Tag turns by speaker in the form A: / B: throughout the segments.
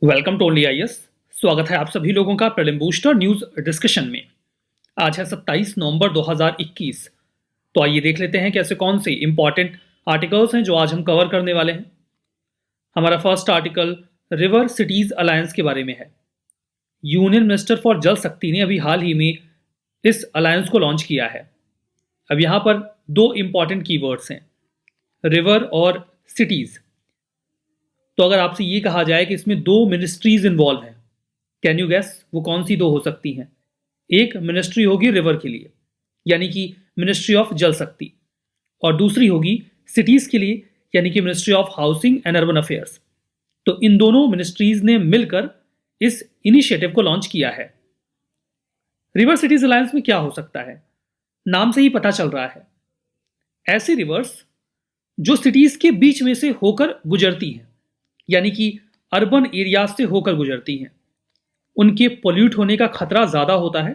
A: Welcome to only IAS. स्वागत है आप सभी लोगों का प्रीलिम बूस्टर न्यूज डिस्कशन में। आज है 27 नवंबर 2021। तो आइए देख लेते हैं कि ऐसे कौन से इंपॉर्टेंट आर्टिकल्स हैं जो आज हम कवर करने वाले हैं। हमारा first article river cities alliance के बारे में है। यूनियन मिनिस्टर फॉर जल शक्ति ने अभी हाल ही में इस अलायंस को लॉन्च किया है। अब यहाँ पर दो इंपॉर्टेंट कीवर्ड्स हैं, रिवर और सिटीज। तो अगर आपसे ये कहा जाए कि इसमें दो मिनिस्ट्रीज इन्वॉल्व हैं, कैन यू गेस वो कौन सी दो हो सकती हैं? एक मिनिस्ट्री होगी रिवर के लिए, यानी कि मिनिस्ट्री ऑफ जल शक्ति, और दूसरी होगी सिटीज के लिए, यानी कि ministry of housing and urban affairs. तो इन दोनों मिनिस्ट्रीज ने मिलकर इस इनिशिएटिव को लॉन्च किया है। रिवर सिटीज अलायंस में क्या हो सकता है? नाम से ही पता चल रहा है, ऐसी रिवर्स जो सिटीज के बीच में से होकर गुजरती हैं, यानी कि अर्बन एरियाज से होकर गुजरती हैं। उनके पोल्यूट होने का खतरा ज़्यादा होता है,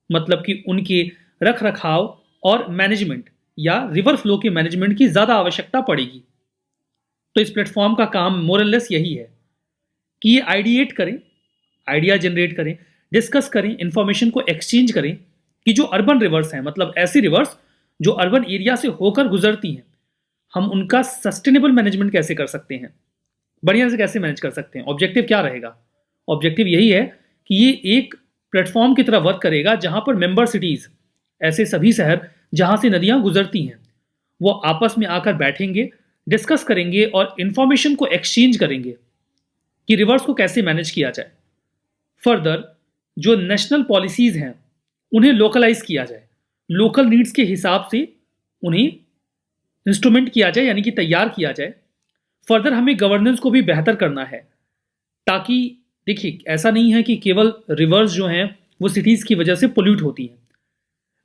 A: मतलब कि उनके रख रखाव और मैनेजमेंट या रिवर फ्लो के मैनेजमेंट की ज़्यादा आवश्यकता पड़ेगी। तो इस प्लेटफॉर्म का काम मोरलेस यही है कि ये आइडिएट करें, आइडिया जनरेट करें, डिस्कस करें, इंफॉर्मेशन को एक्सचेंज करें कि जो अर्बन रिवर्स हैं, मतलब ऐसी रिवर्स जो अर्बन एरिया से होकर गुजरती हैं, हम उनका सस्टेनेबल मैनेजमेंट कैसे कर सकते हैं, बढ़िया से कैसे मैनेज कर सकते हैं। ऑब्जेक्टिव क्या रहेगा? ऑब्जेक्टिव यही है कि ये एक प्लेटफॉर्म की तरह वर्क करेगा जहां पर मेंबर सिटीज, ऐसे सभी शहर जहां से नदियां गुजरती हैं, वो आपस में आकर बैठेंगे, डिस्कस करेंगे और इंफॉर्मेशन को एक्सचेंज करेंगे कि रिवर्स को कैसे मैनेज किया जाए। फर्दर जो नेशनल पॉलिसीज हैं उन्हें लोकलाइज किया जाए, लोकल नीड्स के हिसाब से उन्हें इंस्ट्रूमेंट किया जाए, यानी कि तैयार किया जाए। फर्दर हमें गवर्नेंस को भी बेहतर करना है, ताकि देखिए ऐसा नहीं है कि केवल रिवर्स जो हैं वो सिटीज़ की वजह से पोल्यूट होती हैं।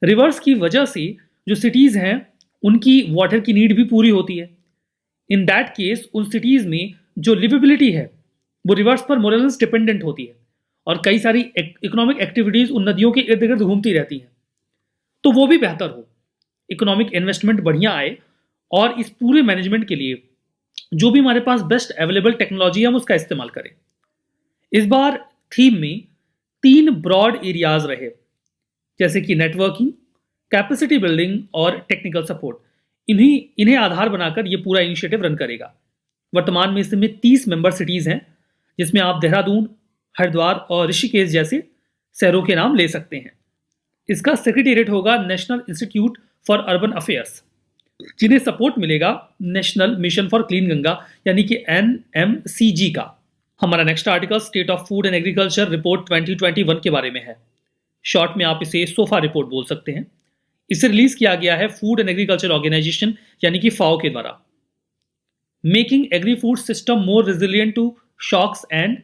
A: रिवर्स की वजह से जो सिटीज़ हैं उनकी वाटर की नीड भी पूरी होती है। इन दैट केस उन सिटीज़ में जो लिवेबिलिटी है वो रिवर्स पर मोरलेस डिपेंडेंट होती है, और कई सारी इकोनॉमिक एक्टिविटीज़ उन नदियों के इर्द गिर्द घूमती रहती हैं। तो वो भी बेहतर हो, इकोनॉमिक इन्वेस्टमेंट बढ़िया आए, और इस पूरे मैनेजमेंट के लिए जो भी हमारे पास बेस्ट अवेलेबल टेक्नोलॉजी है हम उसका इस्तेमाल करें। इस बार थीम में 3 ब्रॉड एरियाज रहे, जैसे कि नेटवर्किंग, कैपेसिटी बिल्डिंग और टेक्निकल सपोर्ट। इन्हें आधार बनाकर ये पूरा इनिशिएटिव रन करेगा। वर्तमान में इसमें 30 मेंबर सिटीज हैं, जिसमें आप देहरादून, हरिद्वार और ऋषिकेश जैसे शहरों के नाम ले सकते हैं। इसका सेक्रेटेरिएट होगा national institute for urban affairs, जिन्हें सपोर्ट मिलेगा national mission for clean Ganga, यानी कि NMCG का। हमारा next article state of food and agriculture report 2021 के बारे में है। शॉर्ट में आप इसे सोफा रिपोर्ट बोल सकते हैं। इसे रिलीज किया गया है फूड एंड एग्रीकल्चर ऑर्गेनाइजेशन, यानी कि FAO के द्वारा। Making agri food system more resilient to shocks and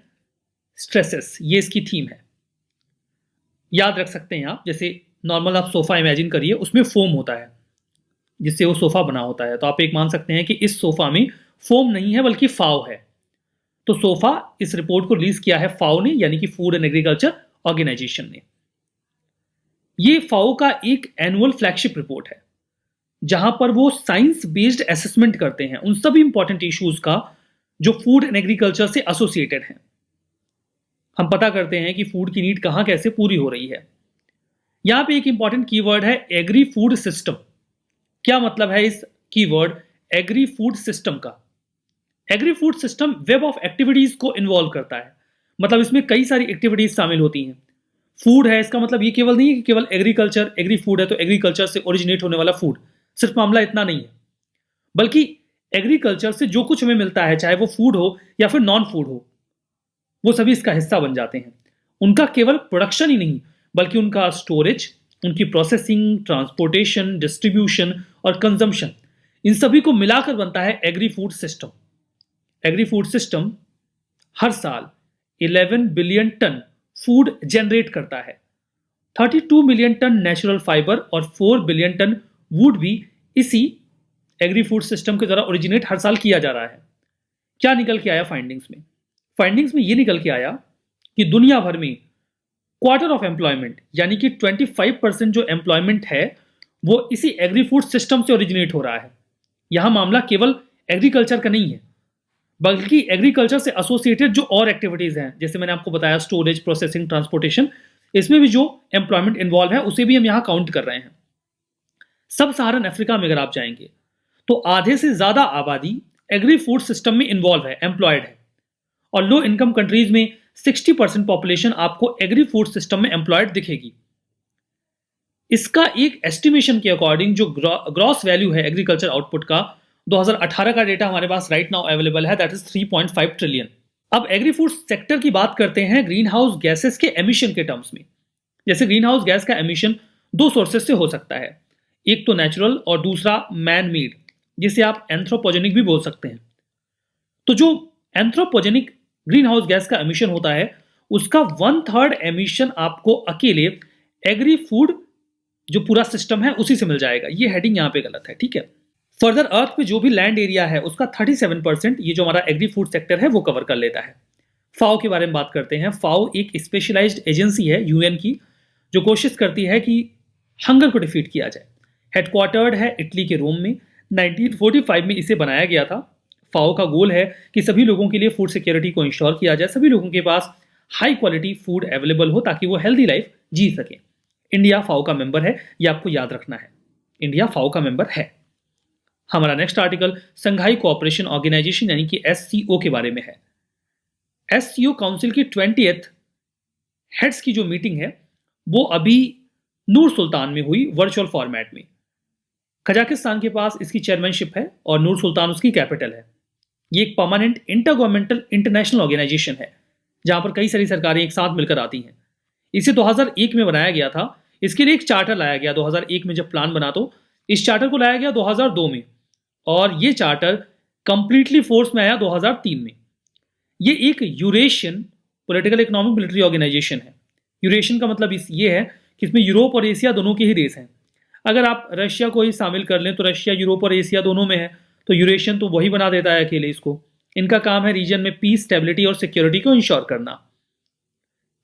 A: stresses, ये इसकी थीम है। याद रख सकते हैं आप, जैसे नॉर्मल आप सोफा इमेजिन करिए, उसमें फोम होता है जिससे वो सोफा बना होता है। तो आप एक मान सकते हैं कि इस सोफा में फोम नहीं है बल्कि FAO है। तो सोफा इस रिपोर्ट को रिलीज किया है FAO ने, यानी कि फूड एंड एग्रीकल्चर ऑर्गेनाइजेशन ने। ये FAO का एक एनुअल फ्लैगशिप रिपोर्ट है, जहां पर वो साइंस बेस्ड असेसमेंट करते हैं उन सभी इंपॉर्टेंट इश्यूज का जो फूड एंड एग्रीकल्चर से एसोसिएटेड हैं। हम पता करते हैं कि फूड की नीड कहां कैसे पूरी हो रही है। यहां पे एक इंपॉर्टेंट कीवर्ड है एग्री फूड सिस्टम। क्या मतलब है इस कीवर्ड एग्री फूड सिस्टम का? Agree food system web of activities को इन्वॉल्व करता है, मतलब इसमें कई सारी एक्टिविटीज शामिल होती हैं। फूड है, इसका मतलब ये केवल नहीं है कि केवल एग्रीकल्चर, एग्री फूड है तो एग्रीकल्चर से ओरिजिनेट होने वाला फूड, सिर्फ मामला इतना नहीं है, बल्कि एग्रीकल्चर से जो कुछ हमें मिलता है, चाहे वो फूड हो या फिर नॉन फूड हो, वो सभी इसका हिस्सा बन जाते हैं। उनका केवल प्रोडक्शन ही नहीं, बल्कि उनका स्टोरेज, उनकी प्रोसेसिंग, ट्रांसपोर्टेशन, डिस्ट्रीब्यूशन और कंजम्पशन, इन सभी को मिलाकर बनता है agri food system. Agri food system हर साल 11 बिलियन टन फूड जनरेट करता है। 32 मिलियन टन नेचुरल फाइबर और 4 बिलियन टन वुड भी इसी एग्री फूड सिस्टम के द्वारा ओरिजिनेट हर साल किया जा रहा है। क्या निकल के आया फाइंडिंग्स में? फाइंडिंग्स में ये निकल के आया कि दुनिया भर में क्वार्टर ऑफ एम्प्लॉयमेंट, यानी कि 25% जो एम्प्लॉयमेंट है वो इसी एग्री फूड सिस्टम से ओरिजिनेट हो रहा है। यहां मामला केवल एग्रीकल्चर का नहीं है, बल्कि एग्रीकल्चर से एसोसिएटेड जो और एक्टिविटीज हैं, जैसे मैंने आपको बताया स्टोरेज, प्रोसेसिंग, ट्रांसपोर्टेशन, इसमें भी जो एम्प्लॉयमेंट इन्वॉल्व है उसे भी हम यहाँ काउंट कर रहे हैं। सब सहारन अफ्रीका में अगर आप जाएंगे तो आधे से ज्यादा आबादी एग्री फूड सिस्टम में इन्वॉल्व है, एम्प्लॉयड है। और लो इनकम कंट्रीज में 60% पॉपुलेशन आपको एग्री फूड सिस्टम में एम्प्लॉयड दिखेगी। इसका एक एस्टिमेशन के अकॉर्डिंग जो ग्रॉस वैल्यू है एग्रीकल्चर आउटपुट का, 2018 का डेटा हमारे पास राइट नाउ अवेलेबल है, दैट इज 3.5 ट्रिलियन। अब एग्री फूड सेक्टर की बात करते हैं ग्रीन हाउस गैसेस के एमिशन के टर्म्स में। जैसे ग्रीन हाउस गैस का एमिशन दो सोर्सेस से हो सकता है, एक तो नेचुरल और दूसरा मैन मेड, जिसे आप एंथ्रोपोजेनिक भी बोल सकते हैं। तो जो एंथ्रोपोजेनिक ग्रीन हाउस गैस का एमिशन होता है उसका 1/3 एमिशन आपको अकेले एग्री फूड जो पूरा सिस्टम है उसी से मिल जाएगा। ये हेडिंग यहां पे गलत है, ठीक है। फर्दर अर्थ पे जो भी लैंड एरिया है उसका 37% ये जो हमारा एग्री फूड सेक्टर है वो कवर कर लेता है। फाओ के बारे में बात करते हैं। फाओ एक स्पेशलाइज्ड एजेंसी है यूएन की जो कोशिश करती है कि हंगर को डिफीट किया जाए। हेडक्वार्टर्ड है इटली के रोम में। 1945 में इसे बनाया गया था। फाओ का गोल है कि सभी लोगों के लिए फूड सिक्योरिटी को इंश्योर किया जाए, सभी लोगों के पास हाई क्वालिटी फूड अवेलेबल हो ताकि वो हेल्दी लाइफ जी सके। इंडिया फाओ का मेंबर है, ये आपको याद रखना है, इंडिया फाओ का मेंबर है। हमारा नेक्स्ट आर्टिकल संघाई कोऑपरेशन ऑर्गेनाइजेशन यानी कि एससीओ के बारे में है। एससीओ काउंसिल की 20th हेड्स की जो मीटिंग है वो अभी नूर सुल्तान में हुई, वर्चुअल फॉर्मेट में। कजाकिस्तान के पास इसकी चेयरमैनशिप है और नूर सुल्तान उसकी कैपिटल है। ये एक परमानेंट इंटरगवर्नमेंटल इंटरनेशनल ऑर्गेनाइजेशन है जहां पर कई सारी सरकारें एक साथ मिलकर आती हैं। इसे 2001 में बनाया गया था। इसके लिए एक चार्टर लाया गया 2001 में, जब प्लान बना तो इस चार्टर को लाया गया 2002 में और ये चार्टर कंप्लीटली फोर्स में आया 2003 में। ये एक Eurasian political economic military organisation है। यूरेशियन का मतलब ये है कि इसमें यूरोप और एशिया दोनों के ही देश हैं। अगर आप रशिया को ही शामिल कर लें तो रशिया यूरोप और एशिया दोनों में है, तो यूरेशियन तो वही बना देता है अकेले इसको। इनका काम है रीजन में पीस, स्टेबिलिटी और सिक्योरिटी को इंश्योर करना।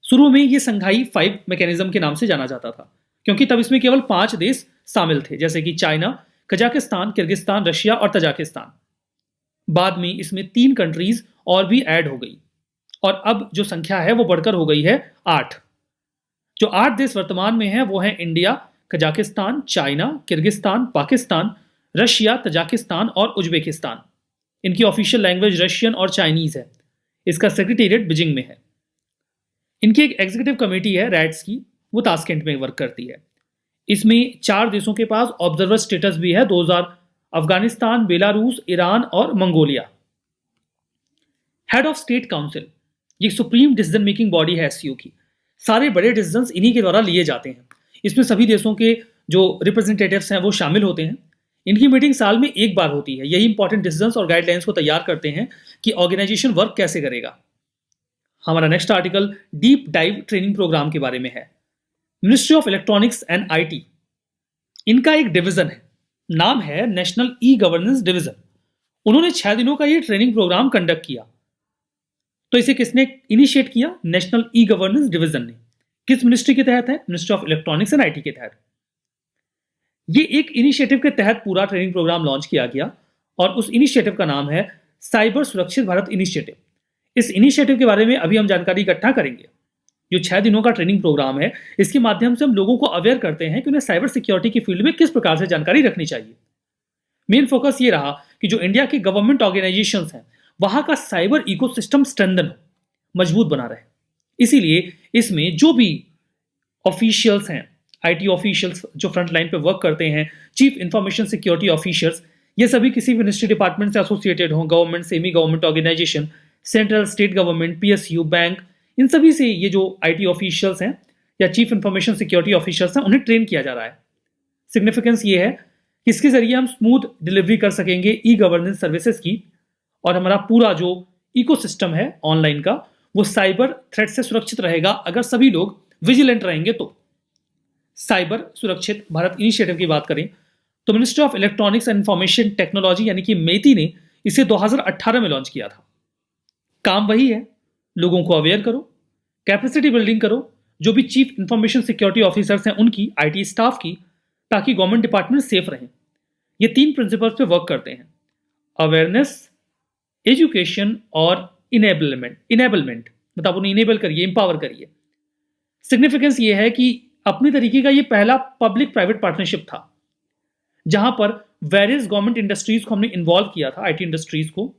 A: शुरू में ये संघाई 5 मैकेनिज्म के नाम से जाना जाता था क्योंकि तब इसमें केवल 5 देश शामिल थे, जैसे कि चाइना, कजाकिस्तान, किर्गिस्तान, रशिया और तजाकिस्तान। बाद में इसमें 3 कंट्रीज और भी ऐड हो गई और अब जो संख्या है वो बढ़कर हो गई है 8। जो 8 देश वर्तमान में हैं वो हैं India, Kazakhstan, China, Kyrgyzstan, Pakistan, Russia, Tajikistan और उज्बेकिस्तान। इनकी ऑफिशियल लैंग्वेज रशियन और चाइनीज है। इसका सेक्रेटेरिएट बीजिंग में है। इनकी एक एग्जीक्यूटिव कमेटी है रैट्स की, वो ताशकेंट में वर्क करती है। इसमें 4 देशों के पास ऑब्जर्वर स्टेटस भी है, 2000 अफगानिस्तान, बेलारूस, ईरान और Mongolia. Head of state council ये सुप्रीम डिसीजन मेकिंग बॉडी है एससीओ की। सारे बड़े डिसीजंस इन्हीं के द्वारा लिए जाते हैं। इसमें सभी देशों के जो रिप्रेजेंटेटिव्स हैं वो शामिल होते हैं। इनकी मीटिंग साल में एक बार होती है। यही इंपॉर्टेंट डिसीजंस और गाइडलाइंस को तैयार करते हैं कि ऑर्गेनाइजेशन वर्क कैसे करेगा। हमारा next article deep dive training programme के बारे में है। Ministry of electronics and IT इनका एक डिवीजन है, नाम है नेशनल ई गवर्नेंस डिवीजन। उन्होंने 6 दिनों का ये ट्रेनिंग प्रोग्राम कंडक्ट किया। तो इसे किसने इनिशिएट किया? नेशनल ई गवर्नेंस डिवीजन ने। किस मिनिस्ट्री के तहत है? Ministry of electronics and IT के तहत। ये एक इनिशिएटिव के तहत पूरा ट्रेनिंग प्रोग्राम लॉन्च किया गया और उस इनिशिएटिव का नाम है साइबर सुरक्षित भारत इनिशिएटिव। इस इनिशिएटिव के बारे में अभी हम जानकारी इकट्ठा करेंगे। जो 6 दिनों का ट्रेनिंग प्रोग्राम है इसके माध्यम से हम लोगों को अवेयर करते हैं कि उन्हें साइबर सिक्योरिटी की फील्ड में किस प्रकार से जानकारी रखनी चाहिए। मेन फोकस ये रहा कि जो इंडिया की गवर्नमेंट ऑर्गेनाइजेशंस हैं वहां का साइबर इकोसिस्टम स्ट्रेंथन हो, मजबूत बना रहे। इसीलिए इसमें जो भी ऑफिशियल्स हैं, आईटी ऑफिशियल्स जो फ्रंट लाइन पे वर्क करते हैं, चीफ इंफॉर्मेशन सिक्योरिटी ऑफिशियल्स, ये सभी किसी मिनिस्ट्री डिपार्टमेंट से एसोसिएटेड हों, government, semi government organisation, central state government, PSU, bank, इन सभी से ये जो आईटी ऑफिशियल्स हैं या चीफ इंफॉर्मेशन सिक्योरिटी ऑफिशियल्स हैं उन्हें ट्रेन किया जा रहा है। सिग्निफिकेंस ये है कि इसके जरिए हम स्मूथ डिलीवरी कर सकेंगे ई गवर्नेंस सर्विसेज की और हमारा पूरा जो इकोसिस्टम है ऑनलाइन का वो साइबर थ्रेट से सुरक्षित रहेगा अगर सभी लोग विजिलेंट रहेंगे तो। साइबर सुरक्षित भारत इनिशिएटिव की बात करें तो ministry of electronics and information technology यानी कि मेटी ने इसे 2018 में लॉन्च किया था। काम वही है, लोगों को अवेयर करो, कैपेसिटी बिल्डिंग करो, जो भी चीफ इंफॉर्मेशन सिक्योरिटी ऑफिसर्स हैं उनकी, आईटी स्टाफ की, ताकि गवर्नमेंट डिपार्टमेंट सेफ रहें। ये 3 प्रिंसिपल्स पे वर्क करते हैं: अवेयरनेस, एजुकेशन और इनेबलमेंट मतलब उन्हें इनेबल करिए, इंपावर करिए। सिग्निफिकेंस ये है कि अपने तरीके का ये पहला पब्लिक प्राइवेट पार्टनरशिप था जहां पर वेरियस गवर्नमेंट इंडस्ट्रीज को हमने इन्वॉल्व किया था, आईटी इंडस्ट्रीज को,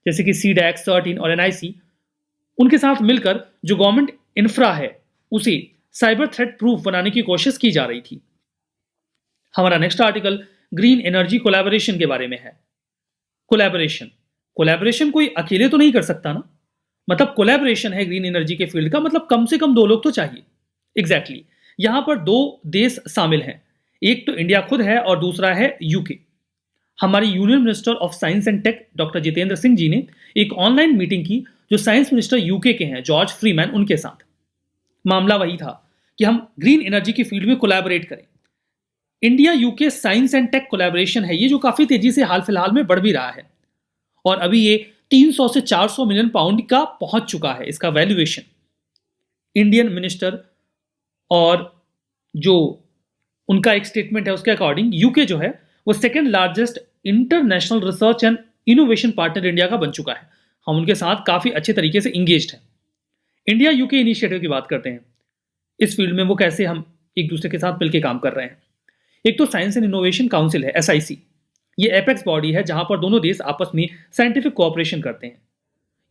A: जैसे कि सीडैक, सर्टिन और एनआईसी। उनके साथ मिलकर जो गवर्नमेंट इंफ्रा है उसे साइबर थ्रेट प्रूफ बनाने की कोशिश की जा रही थी। हमारा next article green energy collaboration के बारे में है। कोलैबोरेशन कोई अकेले तो नहीं कर सकता ना, मतलब कोलैबोरेशन है ग्रीन एनर्जी के फील्ड का, मतलब कम से कम दो लोग तो चाहिए। एग्जैक्टली यहां पर दो देश शामिल हैं, एक तो इंडिया खुद है और दूसरा है यूके। हमारी union minister of science and tech doctor Jitendra Singh ji ने एक ऑनलाइन मीटिंग की जो साइंस मिनिस्टर यूके के हैं जॉर्ज फ्रीमैन, उनके साथ। मामला वही था कि हम ग्रीन एनर्जी की फील्ड में कोलैबोरेट करें। India UK science and tech collaboration है ये, जो काफी तेजी से हाल फिलहाल में बढ़ भी रहा है और अभी ये 300 से 400 मिलियन पाउंड का पहुंच चुका है इसका वैल्यूएशन। इंडियन मिनिस्टर और जो उनका एक स्टेटमेंट है उसके अकॉर्डिंग यूके जो है वो second largest international research and innovation partner India का बन चुका है। हम उनके साथ काफी अच्छे तरीके से इंगेज्ड हैं। इंडिया यूके इनिशिएटिव की बात करते हैं, इस फील्ड में वो कैसे हम एक दूसरे के साथ मिलकर काम कर रहे हैं। एक तो साइंस एंड इनोवेशन काउंसिल है, एसआईसी। ये एपेक्स बॉडी है जहां पर दोनों देश आपस में साइंटिफिक कोऑपरेशन करते हैं।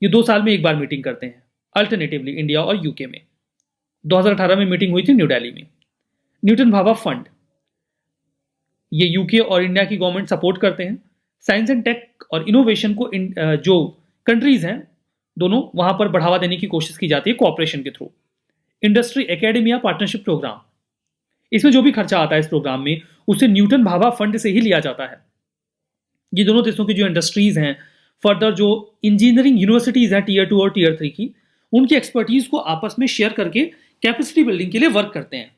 A: ये 2 साल में एक बार मीटिंग करते हैं, अल्टरनेटिवली इंडिया और यूके में। 2018 में मीटिंग हुई थी न्यू दिल्ली में। न्यूटन भाभा फंड, ये यूके और इंडिया की गवर्नमेंट सपोर्ट करते हैं। साइंस एंड टेक और इनोवेशन को जो कंट्रीज हैं दोनों, वहां पर बढ़ावा देने की कोशिश की जाती है कोऑपरेशन के थ्रू। इंडस्ट्री एकेडमिया पार्टनरशिप प्रोग्राम, इसमें जो भी खर्चा आता है इस प्रोग्राम में उसे न्यूटन भाभा फंड से ही लिया जाता है। ये दोनों देशों की जो इंडस्ट्रीज हैं, फर्दर जो इंजीनियरिंग यूनिवर्सिटीज हैं टीयर 2 और टीयर 3 की, उनकी एक्सपर्टीज को आपस में शेयर करके कैपेसिटी बिल्डिंग के लिए वर्क करते हैं।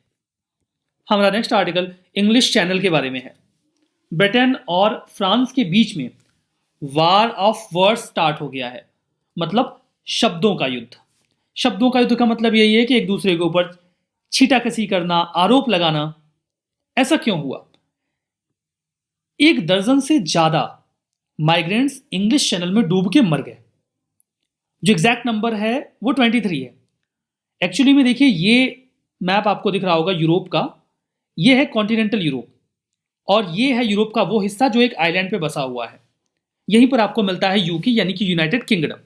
A: हमारा नेक्स्ट आर्टिकल इंग्लिश चैनल के बारे में है। ब्रिटेन और फ्रांस के बीच में वार ऑफ वर्ड्स स्टार्ट हो गया है, मतलब शब्दों का युद्ध। शब्दों का युद्ध का मतलब यही है कि एक दूसरे के ऊपर छीटाकसी करना, आरोप लगाना। ऐसा क्यों हुआ? 1 दर्जन से ज्यादा माइग्रेंट्स इंग्लिश चैनल में डूब के मर गए। जो एग्जैक्ट नंबर है वो 23 है। एक्चुअली में देखिए, ये मैप आपको दिख रहा होगा यूरोप का, ये है कॉन्टिनेंटल यूरोप और ये है यूरोप का वो हिस्सा जो एक आइलैंड पे बसा हुआ है। यहीं पर आपको मिलता है यूके यानी कि यूनाइटेड किंगडम।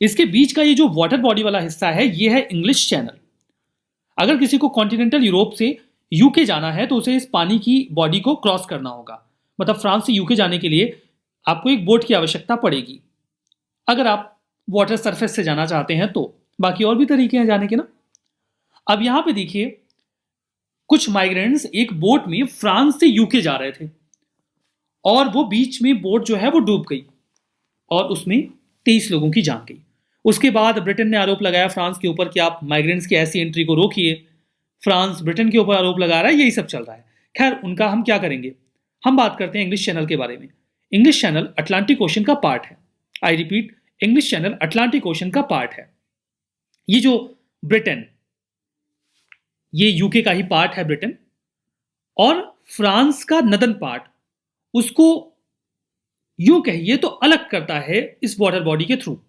A: इसके बीच का ये जो वाटर बॉडी वाला हिस्सा है ये है इंग्लिश चैनल। अगर किसी को कॉन्टिनेंटल यूरोप से यूके जाना है तो उसे इस पानी की बॉडी को क्रॉस करना होगा। मतलब फ्रांस से यूके जाने के लिए आपको एक बोट की आवश्यकता पड़ेगी। अगर आप वाटर सरफेस से जाना चाहते हैं तो बाकी और भी तरीके हैं जाने के ना। अब यहां पे देखिए, कुछ माइग्रेंट्स एक बोट में फ्रांस से यूके जा रहे थे और वो बीच में बोट जो है वो डूब गई और उसमें 23 लोगों की जान गई। उसके बाद ब्रिटेन ने आरोप लगाया फ्रांस के ऊपर कि आप माइग्रेंट्स की ऐसी एंट्री को रोकिए। फ्रांस ब्रिटेन के ऊपर आरोप लगा रहा है, यही सब चल रहा है। खैर, उनका हम क्या करेंगे, हम बात करते हैं इंग्लिश चैनल के बारे में। इंग्लिश चैनल अटलांटिक ओशन का पार्ट है। I repeat, English channel Atlantic ocean का पार्ट है। ये जो ब्रिटेन, ये यूके का ही पार्ट है ब्रिटेन, और फ्रांस का नदन पार्ट उसको यूं कहिए तो अलग करता है इस वाटर बॉडी के थ्रू।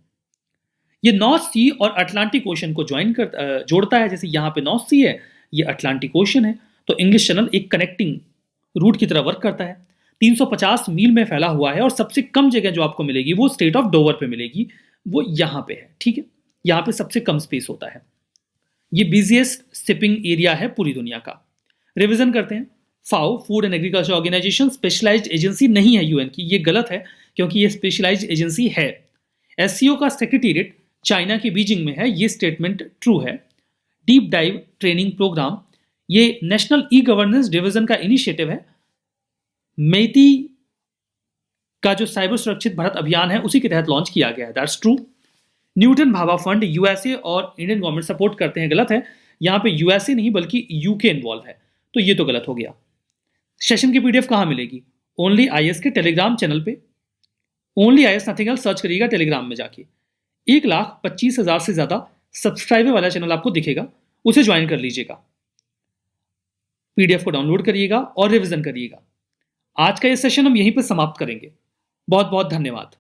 A: ये नॉर्थ सी और अटलांटिक ओशन को जोड़ता है। जैसे यहां पे नॉर्थ सी है, ये अटलांटिक ओशन है, तो इंग्लिश चैनल एक कनेक्टिंग रूट की तरह वर्क करता है। 350 मील में फैला हुआ है और सबसे कम जगह जो आपको मिलेगी वो स्टेट ऑफ डोवर पे मिलेगी, वो यहां पे है। ठीक है, यहां पे सबसे कम स्पेस होता है। ये बिजिएस्ट शिपिंग एरिया है पूरी दुनिया का। रिवीजन करते हैं। FAO, food and agriculture organisation, specialised agency नहीं है यूएन की। ये गलत है क्योंकि ये स्पेशलाइज्ड एजेंसी है। एससीओ का सेक्रेटेरिएट चाइना की बीजिंग में है, ये स्टेटमेंट ट्रू है। डीप डाइव ट्रेनिंग प्रोग्राम, ये नेशनल ई गवर्नेंस डिवीजन का इनिशिएटिव है। मेती का जो साइबर सुरक्षित भारत अभियान है उसी के तहत लॉन्च किया गया है, that's true. Newton Bhabha fund USA और इंडियन गवर्नमेंट सपोर्ट करते हैं, गलत है। यहां पे यूएसए नहीं बल्कि यूके इन्वॉल्व है, तो ये तो गलत हो गया। सेशन की पीडीएफ कहां मिलेगी? ओनली आईएएस के टेलीग्राम चैनल पे। Only IAS nothing else search करिएगा टेलीग्राम में जाके। 1,25,000 से ज्यादा सब्सक्राइबर वाला चैनल आपको दिखेगा, उसे ज्वाइन कर लीजिएगा। पीडीएफ को डाउनलोड करिएगा और रिवीजन करिएगा। आज का ये सेशन हम यहीं पर समाप्त करेंगे। बहुत बहुत धन्यवाद।